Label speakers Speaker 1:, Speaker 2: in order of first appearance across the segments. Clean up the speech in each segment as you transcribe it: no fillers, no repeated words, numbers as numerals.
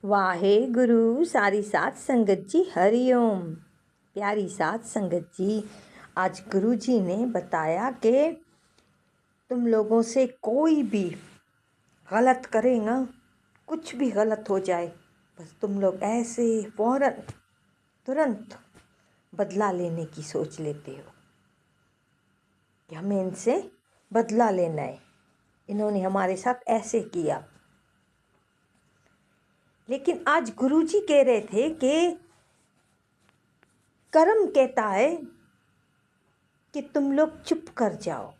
Speaker 1: वाहे गुरु सारी साथ संगत जी हरिओम। प्यारी साथ संगत जी, आज गुरु जी ने बताया कि तुम लोगों से कोई भी गलत करेगा, कुछ भी गलत हो जाए, बस तुम लोग ऐसे फौरन तुरंत बदला लेने की सोच लेते हो कि हमें इनसे बदला लेना है, इन्होंने हमारे साथ ऐसे किया। लेकिन आज गुरुजी कह रहे थे कि कर्म कहता है कि तुम लोग चुप कर जाओ,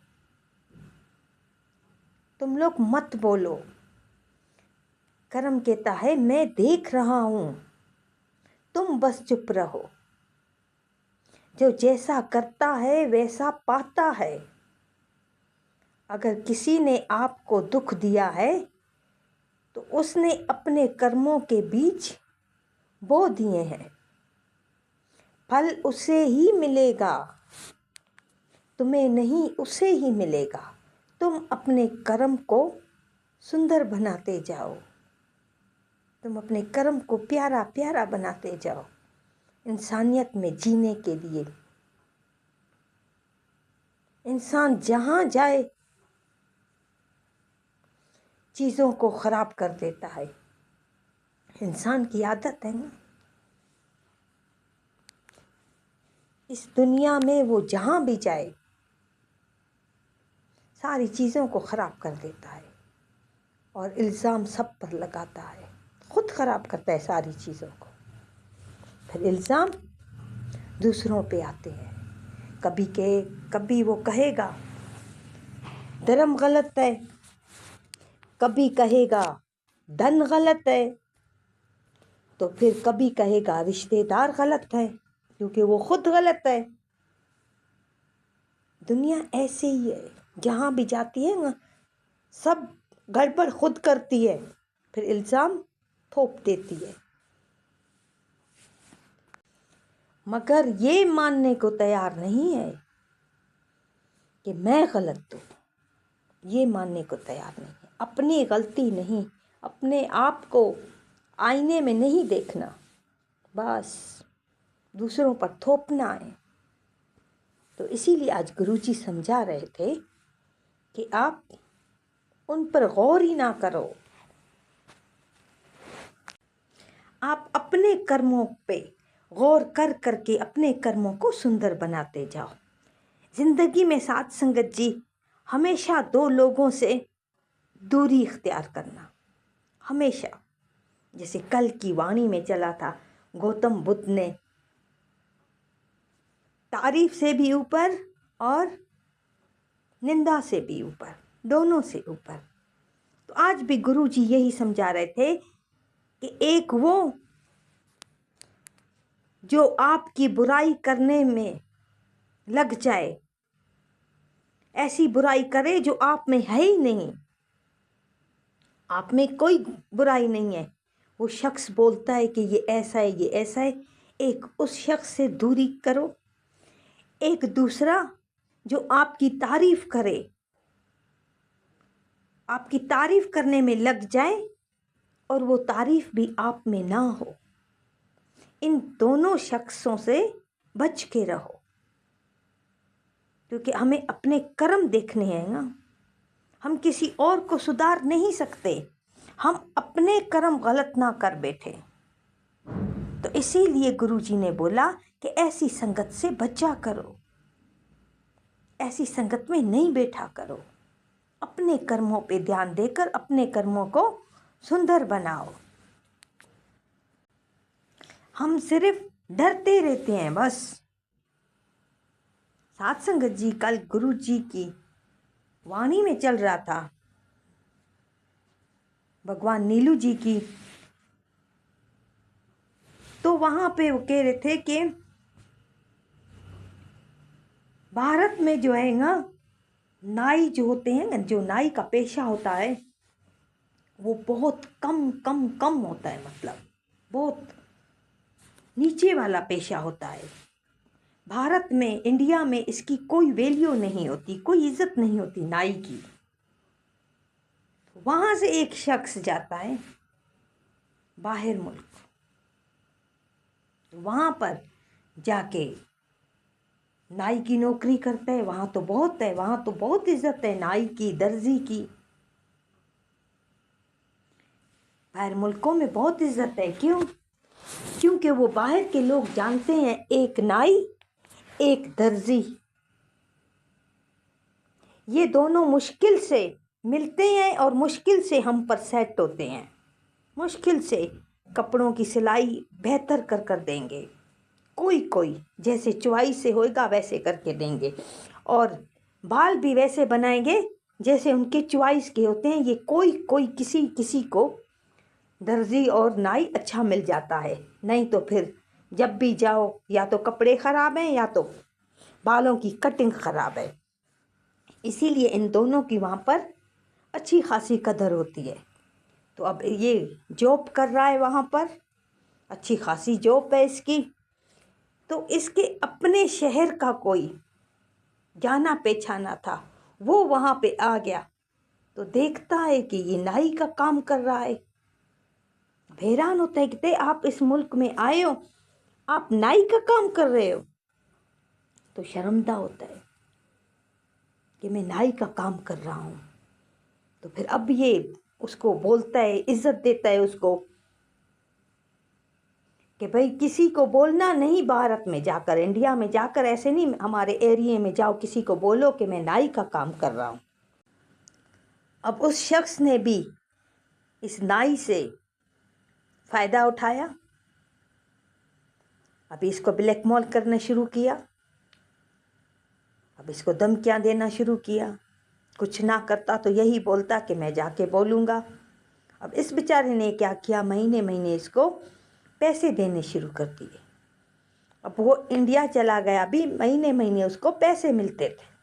Speaker 1: तुम लोग मत बोलो। कर्म कहता है मैं देख रहा हूँ, तुम बस चुप रहो। जो जैसा करता है वैसा पाता है। अगर किसी ने आपको दुख दिया है तो उसने अपने कर्मों के बीज बो दिए हैं, फल उसे ही मिलेगा, तुम्हें नहीं, उसे ही मिलेगा। तुम अपने कर्म को सुंदर बनाते जाओ, तुम अपने कर्म को प्यारा प्यारा बनाते जाओ। इंसानियत में जीने के लिए इंसान जहाँ जाए चीज़ों को ख़राब कर देता है। इंसान की आदत है ना, इस दुनिया में वो जहाँ भी जाए सारी चीज़ों को ख़राब कर देता है और इल्ज़ाम सब पर लगाता है, खुद ख़राब करता है सारी चीज़ों को, फिर इल्ज़ाम दूसरों पे आते हैं। कभी वो कहेगा धर्म गलत है, कभी कहेगा धन गलत है, तो फिर कभी कहेगा रिश्तेदार गलत है क्योंकि वो खुद गलत है। दुनिया ऐसे ही है, जहाँ भी जाती है ना सब गड़बड़ खुद करती है, फिर इल्ज़ाम थोप देती है। मगर ये मानने को तैयार नहीं है कि मैं गलत हूँ, ये मानने को तैयार नहीं है। अपनी गलती नहीं, अपने आप को आईने में नहीं देखना, बस दूसरों पर थोपना है। तो इसीलिए आज गुरुजी समझा रहे थे कि आप उन पर गौर ही ना करो, आप अपने कर्मों पे गौर कर करके अपने कर्मों को सुंदर बनाते जाओ। ज़िंदगी में साथ संगत जी हमेशा दो लोगों से दूरी इख्तियार करना, हमेशा। जैसे कल की वाणी में चला था, गौतम बुद्ध ने तारीफ से भी ऊपर और निंदा से भी ऊपर, दोनों से ऊपर। तो आज भी गुरु जी यही समझा रहे थे कि एक वो जो आपकी बुराई करने में लग जाए, ऐसी बुराई करे जो आप में है ही नहीं, आप में कोई बुराई नहीं है, वो शख्स बोलता है कि ये ऐसा है, ये ऐसा है, एक उस शख्स से दूरी करो। एक दूसरा जो आपकी तारीफ करे, आपकी तारीफ करने में लग जाए और वो तारीफ भी आप में ना हो, इन दोनों शख्सों से बच के रहो। क्योंकि हमें अपने कर्म देखने हैं ना, हम किसी और को सुधार नहीं सकते, हम अपने कर्म गलत ना कर बैठे। तो इसीलिए गुरुजी ने बोला कि ऐसी संगत से बचा करो, ऐसी संगत में नहीं बैठा करो, अपने कर्मों पे ध्यान देकर अपने कर्मों को सुंदर बनाओ। हम सिर्फ डरते रहते हैं बस। साथ संगत जी कल गुरु जी की वाणी में चल रहा था, भगवान नीलू जी की, तो वहाँ पे वो कह रहे थे कि भारत में जो है ना, नाई जो होते हैं ना, जो नाई का पेशा होता है वो बहुत कम कम कम होता है, मतलब बहुत नीचे वाला पेशा होता है। भारत में, इंडिया में इसकी कोई वैल्यू नहीं होती, कोई इज्जत नहीं होती नाई की। वहाँ से एक शख्स जाता है, बाहर मुल्क, वहाँ पर जाके नाई की नौकरी करते हैं। वहाँ तो बहुत है, वहाँ तो बहुत इज्जत है नाई की, दर्जी की। बाहर मुल्कों में बहुत इज्जत है। क्यों? क्योंकि वो बाहर के लोग जानते हैं एक नाई एक दर्जी, ये दोनों मुश्किल से मिलते हैं और मुश्किल से हम पर सेट होते हैं। मुश्किल से कपड़ों की सिलाई बेहतर कर देंगे। कोई कोई जैसे चॉइस से होएगा वैसे करके देंगे, और बाल भी वैसे बनाएंगे जैसे उनके चॉइस के होते हैं। ये कोई कोई किसी किसी को दर्जी और नाई अच्छा मिल जाता है, नहीं तो फिर जब भी जाओ या तो कपड़े ख़राब हैं या तो बालों की कटिंग ख़राब है। इसीलिए इन दोनों की वहाँ पर अच्छी खासी कदर होती है। तो अब ये जॉब कर रहा है वहाँ पर, अच्छी खासी जॉब है इसकी। तो इसके अपने शहर का कोई जाना पहचाना था, वो वहाँ पे आ गया तो देखता है कि ये नाई का काम कर रहा है। हैरान होता है कि आप इस मुल्क में आए हो, आप नाई का काम कर रहे हो। तो शर्मदा होता है कि मैं नाई का काम कर रहा हूँ। तो फिर अब ये उसको बोलता है, इज्जत देता है उसको कि भाई किसी को बोलना नहीं, भारत में जाकर, इंडिया में जाकर ऐसे नहीं, हमारे एरिया में जाओ किसी को बोलो कि मैं नाई का काम कर रहा हूँ। अब उस शख्स ने भी इस नाई से फ़ायदा उठाया। अभी इसको ब्लैकमेल करना शुरू किया, अब इसको धमकियाँ देना शुरू किया। कुछ ना करता तो यही बोलता कि मैं जाके बोलूँगा। अब इस बेचारे ने क्या किया, महीने महीने इसको पैसे देने शुरू कर दिए। अब वो इंडिया चला गया, भी महीने महीने उसको पैसे मिलते थे।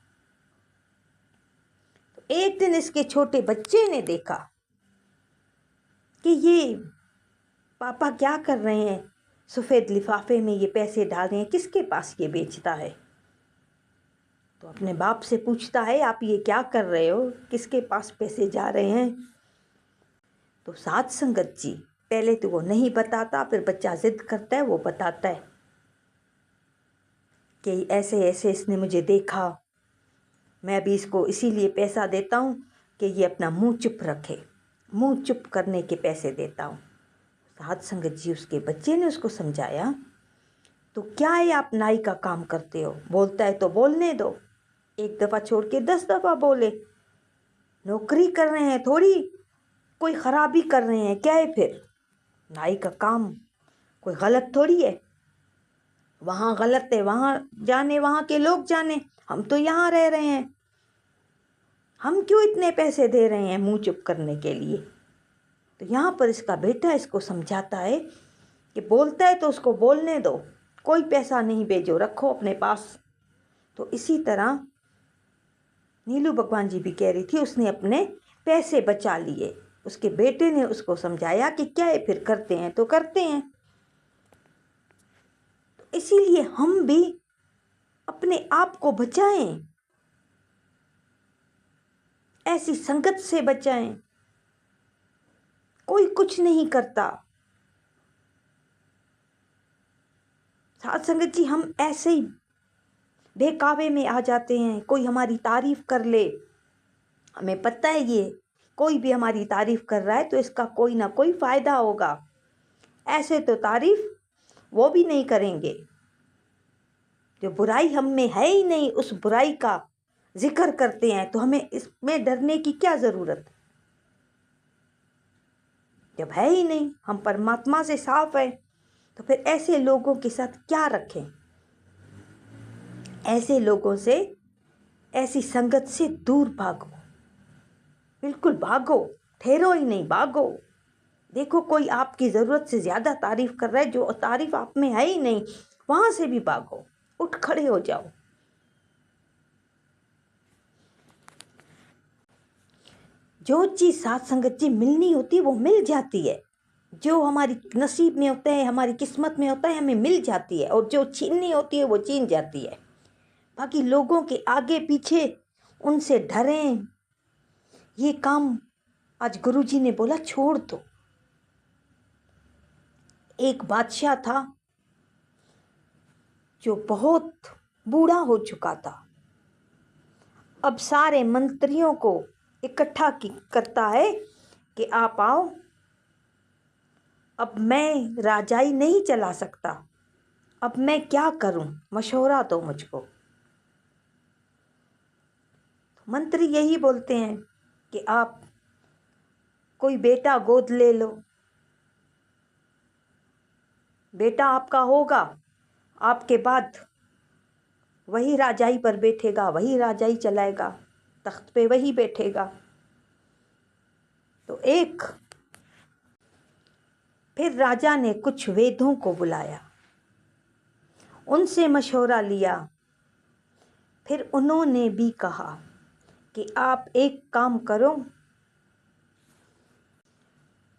Speaker 1: तो एक दिन इसके छोटे बच्चे ने देखा कि ये पापा क्या कर रहे हैं, सफ़ेद लिफाफे में ये पैसे डाल रहे हैं, किसके पास ये बेचता है। तो अपने बाप से पूछता है, आप ये क्या कर रहे हो, किसके पास पैसे जा रहे हैं। तो साथ संगत जी, पहले तो वो नहीं बताता, फिर बच्चा जिद करता है, वो बताता है कि ऐसे ऐसे इसने मुझे देखा, मैं अभी इसको इसीलिए पैसा देता हूँ कि ये अपना मुंह चुप रखे, मुंह चुप करने के पैसे देता हूँ। साथ संगत जी, उसके बच्चे ने उसको समझाया, तो क्या है आप नाई का काम करते हो, बोलता है तो बोलने दो, एक दफ़ा छोड़ के 10 दफ़ा बोले, नौकरी कर रहे हैं, थोड़ी कोई ख़राबी कर रहे हैं, क्या है फिर। नाई का काम कोई गलत थोड़ी है, वहाँ गलत है, वहाँ जाने, वहाँ के लोग जाने, हम तो यहाँ रह रहे हैं, हम क्यों इतने पैसे दे रहे हैं मुंह चुप करने के लिए। तो यहाँ पर इसका बेटा इसको समझाता है कि बोलता है तो उसको बोलने दो, कोई पैसा नहीं भेजो, रखो अपने पास। तो इसी तरह नीलू भगवान जी भी कह रही थी, उसने अपने पैसे बचा लिए। उसके बेटे ने उसको समझाया कि क्या है फिर, करते हैं तो करते हैं। तो इसीलिए हम भी अपने आप को बचाएं, ऐसी संगत से बचाएं। कोई कुछ नहीं करता। साथ संगत जी, हम ऐसे ही बहकावे में आ जाते हैं, कोई हमारी तारीफ कर ले, हमें पता है ये कोई भी हमारी तारीफ कर रहा है तो इसका कोई ना कोई फ़ायदा होगा, ऐसे तो तारीफ वो भी नहीं करेंगे। जो बुराई हम में है ही नहीं, उस बुराई का जिक्र करते हैं, तो हमें इसमें डरने की क्या ज़रूरत। जब है ही नहीं, हम परमात्मा से साफ है, तो फिर ऐसे लोगों के साथ क्या रखें। ऐसे लोगों से, ऐसी संगत से दूर भागो, बिल्कुल भागो, ठहरो ही नहीं, भागो। देखो कोई आपकी ज़रूरत से ज़्यादा तारीफ़ कर रहा है, जो तारीफ़ आप में है ही नहीं, वहाँ से भी भागो, उठ खड़े हो जाओ। जो चीज़ साथ संगत जी मिलनी होती है वो मिल जाती है, जो हमारी नसीब में होता है, हमारी किस्मत में होता है, हमें मिल जाती है, और जो छीननी होती है वो छीन जाती है। बाकी लोगों के आगे पीछे उनसे डरें, ये काम आज गुरुजी ने बोला छोड़ दो। एक बादशाह था जो बहुत बूढ़ा हो चुका था। अब सारे मंत्रियों को इकट्ठा करता है कि आप आओ, अब मैं राजाई नहीं चला सकता, अब मैं क्या करूं, मशवरा दो मुझको। मंत्री यही बोलते हैं कि आप कोई बेटा गोद ले लो, बेटा आपका होगा, आपके बाद वही राजाई पर बैठेगा, वही राजाई चलाएगा, तख्त पे वही बैठेगा। तो फिर राजा ने कुछ वेदों को बुलाया, उनसे मशवरा लिया। फिर उन्होंने भी कहा कि आप एक काम करो,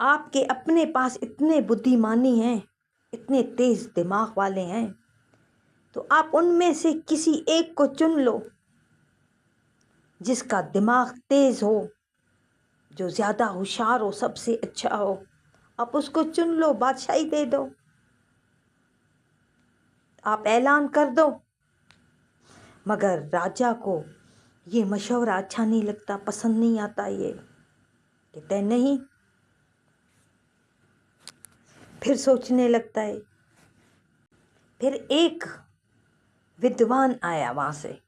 Speaker 1: आपके अपने पास इतने बुद्धिमानी हैं, इतने तेज दिमाग वाले हैं, तो आप उनमें से किसी एक को चुन लो जिसका दिमाग तेज हो, जो ज़्यादा होशियार हो, सबसे अच्छा हो, आप उसको चुन लो, बादशाही दे दो, आप ऐलान कर दो। मगर राजा को ये मशवरा अच्छा नहीं लगता, पसंद नहीं आता। ये कहते नहीं। फिर सोचने लगता है। फिर एक विद्वान आया वहाँ से,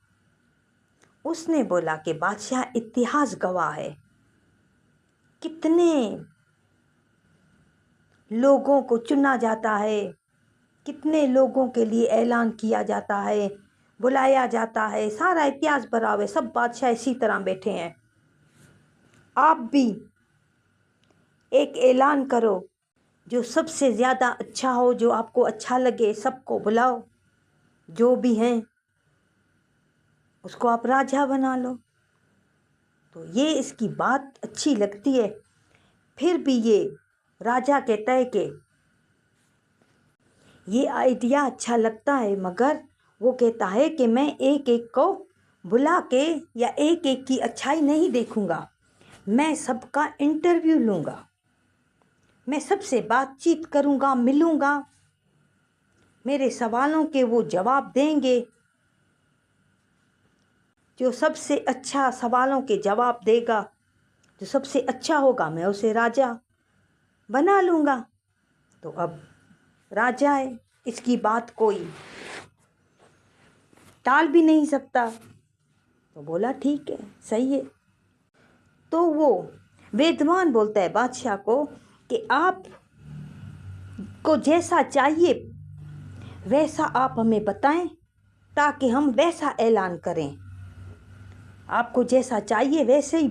Speaker 1: उसने बोला कि बादशाह, इतिहास गवाह है, कितने लोगों को चुना जाता है, कितने लोगों के लिए ऐलान किया जाता है, बुलाया जाता है, सारा इतिहास भरा हुआ है, सब बादशाह इसी तरह बैठे हैं। आप भी एक ऐलान करो, जो सबसे ज़्यादा अच्छा हो, जो आपको अच्छा लगे, सबको बुलाओ, जो भी हैं उसको आप राजा बना लो। तो ये इसकी बात अच्छी लगती है। फिर भी ये राजा कहता है कि ये आइडिया अच्छा लगता है, मगर वो कहता है कि मैं एक एक को बुला के या एक एक की अच्छाई नहीं देखूंगा, मैं सबका इंटरव्यू लूँगा, मैं सबसे बातचीत करूँगा, मिलूँगा, मेरे सवालों के वो जवाब देंगे। जो सबसे अच्छा सवालों के जवाब देगा, जो सबसे अच्छा होगा, मैं उसे राजा बना लूँगा। तो अब राजा है, इसकी बात कोई टाल भी नहीं सकता। तो बोला ठीक है, सही है। तो वो विद्वान बोलता है बादशाह को कि आप को जैसा चाहिए वैसा आप हमें बताएं, ताकि हम वैसा ऐलान करें। आपको जैसा चाहिए वैसे ही